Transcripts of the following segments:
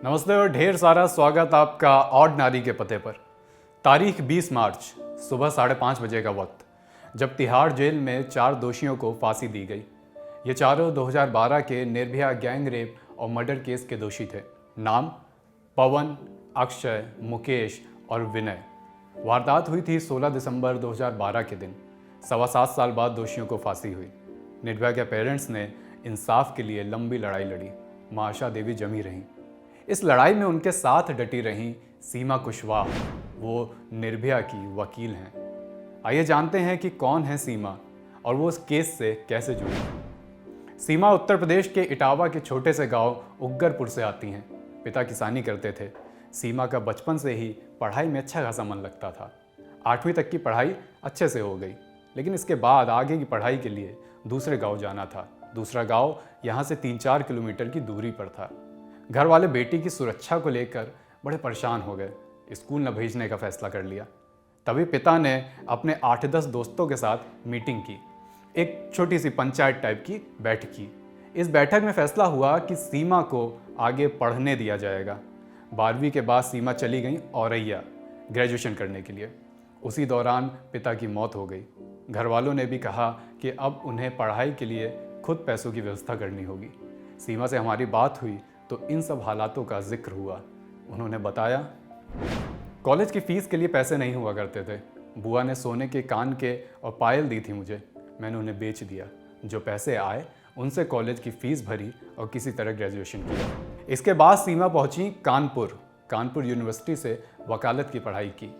नमस्ते और ढेर सारा स्वागत आपका ऑड नारी के पते पर। तारीख 20 मार्च सुबह 5:30 बजे का वक्त, जब तिहाड़ जेल में 4 दोषियों को फांसी दी गई। ये चारों 2012 के निर्भया गैंग रेप और मर्डर केस के दोषी थे। नाम पवन, अक्षय, मुकेश और विनय। वारदात हुई थी 16 दिसंबर 2012 के दिन। 7.25 साल बाद दोषियों को फांसी हुई। निर्भया के पेरेंट्स ने इंसाफ के लिए लंबी लड़ाई लड़ी। मां आशा देवी जमी रहीं। इस लड़ाई में उनके साथ डटी रहीं सीमा कुशवाहा, वो निर्भया की वकील हैं। आइए जानते हैं कि कौन है सीमा और वो इस केस से कैसे जुड़ी। सीमा उत्तर प्रदेश के इटावा के छोटे से गांव उग्गरपुर से आती हैं। पिता किसानी करते थे। सीमा का बचपन से ही पढ़ाई में अच्छा खासा मन लगता था। 8वीं तक की पढ़ाई अच्छे से हो गई, लेकिन इसके बाद आगे की पढ़ाई के लिए दूसरे गांव जाना था। दूसरा गांव यहाँ से 3-4 किलोमीटर की दूरी पर था। घर वाले बेटी की सुरक्षा को लेकर बड़े परेशान हो गए। स्कूल न भेजने का फैसला कर लिया। तभी पिता ने अपने 8-10 दोस्तों के साथ मीटिंग की। एक छोटी सी पंचायत टाइप की बैठक की। इस बैठक में फैसला हुआ कि सीमा को आगे पढ़ने दिया जाएगा। 12वीं के बाद सीमा चली गई औरैया ग्रेजुएशन करने के लिए। उसी दौरान पिता की मौत हो गई। घर वालों ने भी कहा कि अब उन्हें पढ़ाई के लिए खुद पैसों की व्यवस्था करनी होगी। सीमा से हमारी बात हुई तो इन सब हालातों का जिक्र हुआ। उन्होंने बताया, कॉलेज की फीस के लिए पैसे नहीं हुआ करते थे। बुआ ने सोने के कान के और पायल दी थी मुझे। मैंने उन्हें बेच दिया। जो पैसे आए उनसे कॉलेज की फीस भरी और किसी तरह ग्रेजुएशन किया। इसके बाद सीमा पहुंची कानपुर यूनिवर्सिटी से वकालत की पढ़ाई की।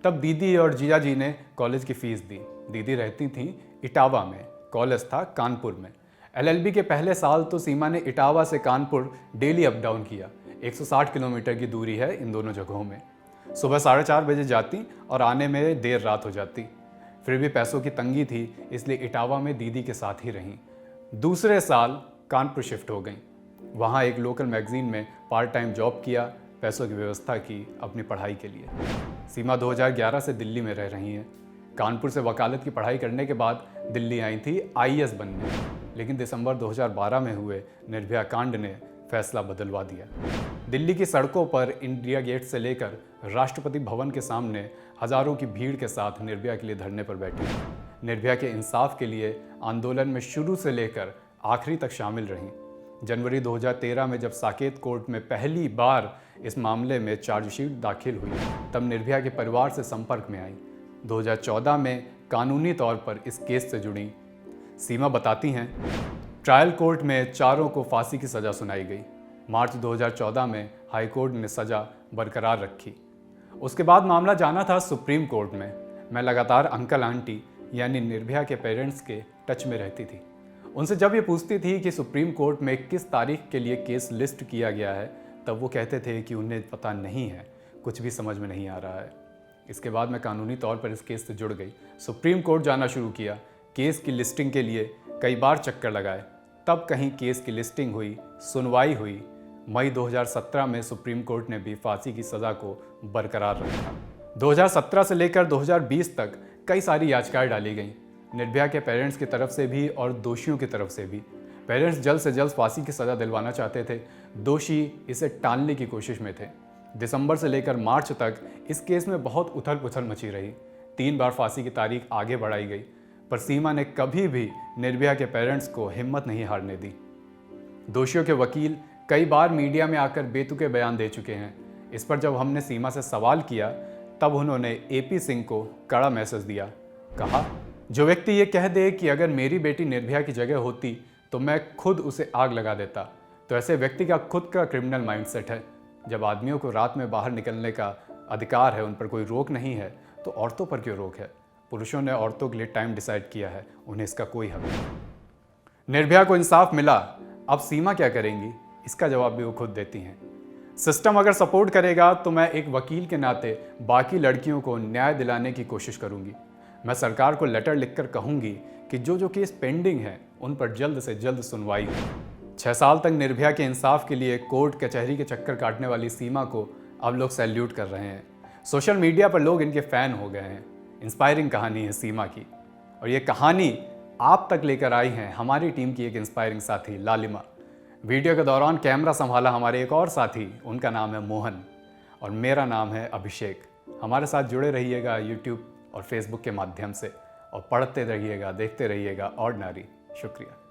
तब दीदी और जीजा जी ने कॉलेज की फीस दी। दीदी रहती थी इटावा में, कॉलेज था कानपुर में। LLB के पहले साल तो सीमा ने इटावा से कानपुर डेली अप डाउन किया। 160 किलोमीटर की दूरी है इन दोनों जगहों में। सुबह 4:30 बजे जाती और आने में देर रात हो जाती। फिर भी पैसों की तंगी थी, इसलिए इटावा में दीदी के साथ ही रहीं। दूसरे साल कानपुर शिफ्ट हो गई। वहाँ एक लोकल मैगजीन में पार्ट टाइम जॉब किया। पैसों की व्यवस्था की अपनी पढ़ाई के लिए। सीमा 2011 से दिल्ली में रह रही हैं। कानपुर से वकालत की पढ़ाई करने के बाद दिल्ली आई थी IAS बनने, लेकिन दिसंबर 2012 में हुए निर्भया कांड ने फैसला बदलवा दिया। दिल्ली की सड़कों पर इंडिया गेट से लेकर राष्ट्रपति भवन के सामने हजारों की भीड़ के साथ निर्भया के लिए धरने पर बैठी। निर्भया के इंसाफ के लिए आंदोलन में शुरू से लेकर आखिरी तक शामिल रहीं। जनवरी 2013 में जब साकेत कोर्ट में पहली बार इस मामले में चार्जशीट दाखिल हुई, तब निर्भया के परिवार से संपर्क में आई। 2014 में कानूनी तौर पर इस केस से जुड़ी सीमा बताती हैं, ट्रायल कोर्ट में चारों को फांसी की सज़ा सुनाई गई। मार्च 2014 में हाई कोर्ट ने सज़ा बरकरार रखी। उसके बाद मामला जाना था सुप्रीम कोर्ट में। मैं लगातार अंकल आंटी यानी निर्भया के पेरेंट्स के टच में रहती थी। उनसे जब ये पूछती थी कि सुप्रीम कोर्ट में किस तारीख के लिए केस लिस्ट किया गया है, तब वो कहते थे कि उन्हें पता नहीं है, कुछ भी समझ में नहीं आ रहा है। इसके बाद मैं कानूनी तौर पर इस केस से जुड़ गई। सुप्रीम कोर्ट जाना शुरू किया। केस की लिस्टिंग के लिए कई बार चक्कर लगाए। तब कहीं केस की लिस्टिंग हुई, सुनवाई हुई। मई 2017 में सुप्रीम कोर्ट ने भी फांसी की सज़ा को बरकरार रखा। 2017 से लेकर 2020 तक कई सारी याचिकाएं डाली गईं, निर्भया के पेरेंट्स की तरफ से भी और दोषियों की तरफ से भी। पेरेंट्स जल्द से जल्द फांसी की सज़ा दिलवाना चाहते थे। दोषी इसे टालने की कोशिश में थे। दिसंबर से लेकर मार्च तक इस केस में बहुत उथल पुथल मची रही। 3 बार फांसी की तारीख आगे बढ़ाई गई, पर सीमा ने कभी भी निर्भया के पेरेंट्स को हिम्मत नहीं हारने दी। दोषियों के वकील कई बार मीडिया में आकर बेतुके बयान दे चुके हैं। इस पर जब हमने सीमा से सवाल किया, तब उन्होंने AP सिंह को कड़ा मैसेज दिया। कहा, जो व्यक्ति ये कह दे कि अगर मेरी बेटी निर्भया की जगह होती तो मैं खुद उसे आग लगा देता, तो ऐसे व्यक्ति का खुद का क्रिमिनल माइंडसेट है। जब आदमियों को रात में बाहर निकलने का अधिकार है, उन पर कोई रोक नहीं है, तो औरतों पर क्यों रोक है? पुरुषों ने औरतों के लिए टाइम डिसाइड किया है, उन्हें इसका कोई हक नहीं। निर्भया को इंसाफ मिला, अब सीमा क्या करेंगी, इसका जवाब भी वो खुद देती हैं। सिस्टम अगर सपोर्ट करेगा तो मैं एक वकील के नाते बाकी लड़कियों को न्याय दिलाने की कोशिश करूंगी। मैं सरकार को लेटर लिखकर कहूंगी कि जो केस पेंडिंग है उन पर जल्द से जल्द सुनवाई हो। 6 साल तक निर्भया के इंसाफ के लिए कोर्ट कचहरी के चक्कर काटने वाली सीमा को अब लोग सैल्यूट कर रहे हैं। सोशल मीडिया पर लोग इनके फ़ैन हो गए हैं। इंस्पायरिंग कहानी है सीमा की, और ये कहानी आप तक लेकर आई है हमारी टीम की एक इंस्पायरिंग साथी लालिमा। वीडियो के दौरान कैमरा संभाला हमारे एक और साथी, उनका नाम है मोहन और मेरा नाम है अभिषेक। हमारे साथ जुड़े रहिएगा यूट्यूब और फेसबुक के माध्यम से और पढ़ते रहिएगा, देखते रहिएगा ऑर्डिनरी। शुक्रिया।